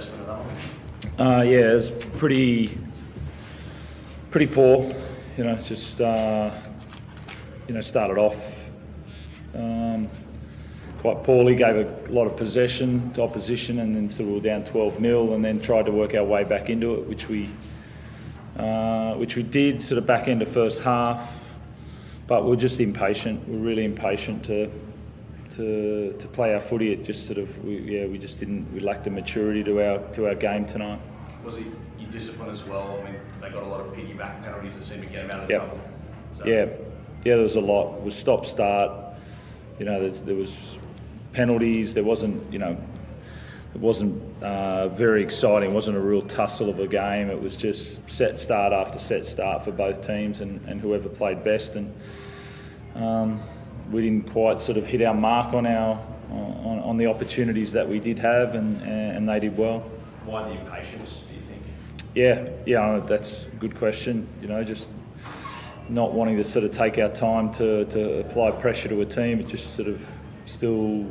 Assessment of that one? Yeah, it was pretty poor. Just started off quite poorly, gave a lot of possession to opposition, and then sort of were down 12-0, and then tried to work our way back into it, which we did sort of back end of first half. But we're just impatient. We're really impatient to play our footy. It just sort of we just didn't. We lacked the maturity to our game tonight. Was it your discipline as well? I mean, they got a lot of piggyback penalties that seemed to get them out of trouble. Yeah, there was a lot. It was stop start. There was penalties. There wasn't. It wasn't very exciting. It wasn't a real tussle of a game. It was just set start after set start for both teams, and whoever played best. And we didn't quite sort of hit our mark on on the opportunities that we did have, and they did well. Why the impatience, do you think? Yeah, that's a good question. Just not wanting to sort of take our time to apply pressure to a team. It just sort of still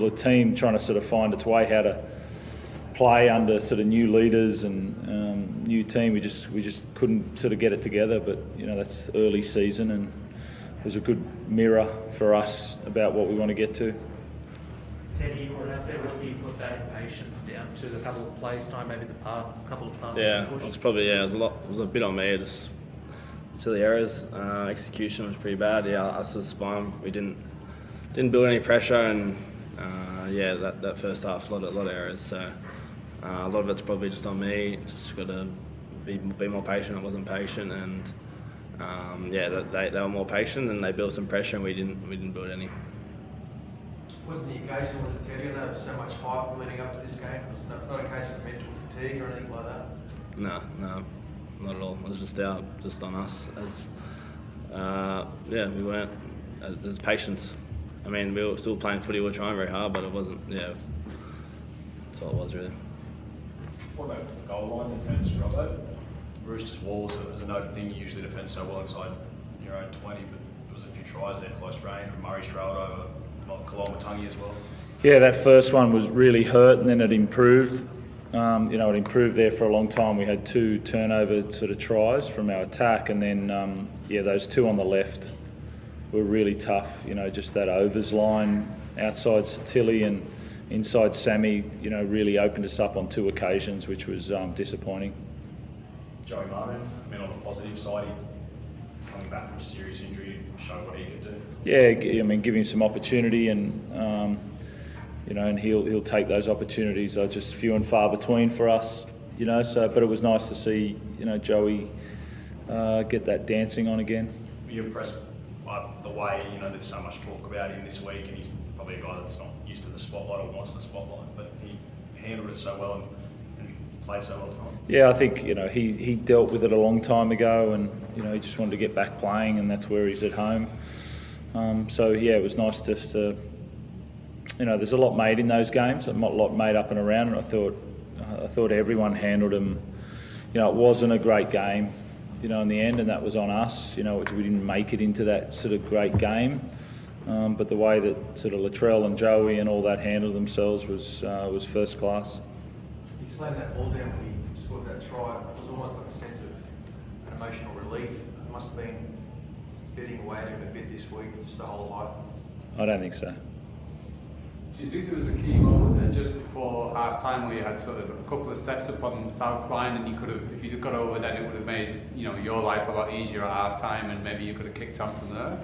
a team trying to sort of find its way how to play under sort of new leaders and new team. We just couldn't sort of get it together. But that's early season, and it was a good mirror for us about what we want to get to. Teddy, you were out there. What do you put that impatience down to? The couple of plays time, maybe couple of passes. Yeah, it's probably it was a bit on me. Just silly errors. Execution was pretty bad. Yeah, us as a spine, we didn't build any pressure, and that first half, a lot of errors. So a lot of it's probably just on me. Just got to be more patient. I wasn't patient, and they were more patient, and they built some pressure, and we didn't build any. Wasn't the occasion, was it, Teddy? I know there was so much hype leading up to this game. It was not a case of mental fatigue or anything like that. No, not at all. It was just on us. We weren't. There's patience. I mean, we were still playing footy. We were trying very hard, but it wasn't. Yeah, that's all it was really. What about the goal line defence, Robbo? Roosters' walls is a noted thing. You usually defend so well inside your own 20, but there was a few tries there, close range. Murray trailed over Kalamatangi as well. Yeah, that first one was really hurt, and then it improved. It improved there for a long time. We had 2 turnover sort of tries from our attack, and then those 2 on the left were really tough. Just that overs line outside Satilli and inside Sammy, really opened us up on 2 occasions, which was disappointing. Joey Martin, on the positive side, coming back from a serious injury, showing what he could do. Yeah, give him some opportunity, and and he'll take those opportunities. They're just few and far between for us, but it was nice to see, Joey get that dancing on again. Were you impressed by the way, there's so much talk about him this week, and he's probably a guy that's not used to the spotlight or wants the spotlight, but he handled it so well and played so well tonight? Yeah, I think, he dealt with it a long time ago, and, he just wanted to get back playing, and that's where he's at home. It was nice just to, there's a lot made in those games, a lot made up and around, and I thought everyone handled them. It wasn't a great game, in the end, and that was on us. We didn't make it into that sort of great game, but the way that sort of Latrell and Joey and all that handled themselves was first class. He slammed that ball down when he scored that try. It was almost like a sense of an emotional relief. It must have been bidding away at him a bit this week, just the whole hype. I don't think so. Do you think there was a key moment there just before half time where you had sort of a couple of sets up on the south line, and you could have, if you'd got over, then it would have made your life a lot easier at half time, and maybe you could have kicked on from there?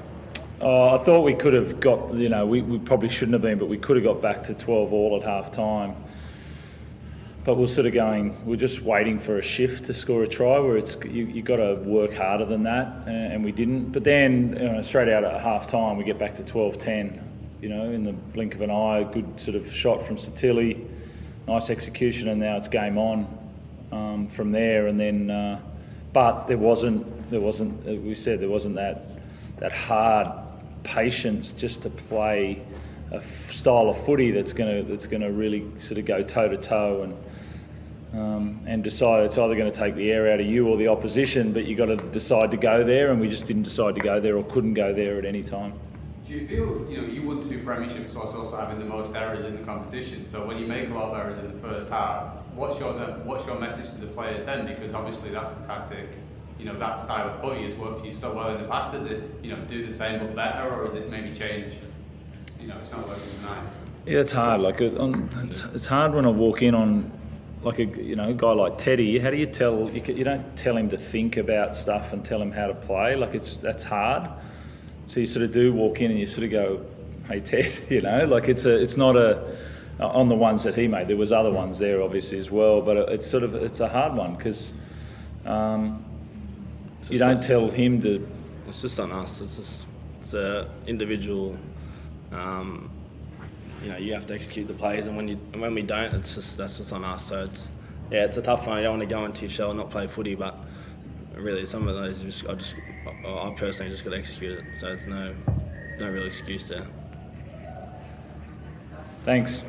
I thought we could have got, we probably shouldn't have been, but we could have got back to 12 all at half time. But we're just waiting for a shift to score a try, where it's you got to work harder than that, and we didn't. But then straight out at half time, we get back to 12-10. In the blink of an eye, a good sort of shot from Satilli, nice execution, and now it's game on from there. And then, but there wasn't that hard patience just to play a style of footy that's gonna really sort of go toe to toe and decide it's either going to take the air out of you or the opposition. But you got to decide to go there, and we just didn't decide to go there, or couldn't go there at any time. Do you feel, you won 2 premierships whilst also having the most errors in the competition? So when you make a lot of errors in the first half, what's your message to the players then? Because obviously that's the tactic. That style of footy has worked for you so well in the past. Is it, do the same but better, or is it maybe change? It's not working tonight. Yeah, it's hard. It's hard when I walk in on like a guy like Teddy. How do you tell? You don't tell him to think about stuff and tell him how to play. That's hard. So you sort of do walk in and you sort of go, "Hey Ted," it's not on the ones that he made. There was other ones there obviously as well, but it's a hard one because you don't tell him to. It's just on us. It's a individual. You have to execute the plays, and when we don't, that's just on us. So it's a tough one. You don't want to go into your shell and not play footy, but really some of those I personally just got to execute it. So it's no real excuse there. Thanks.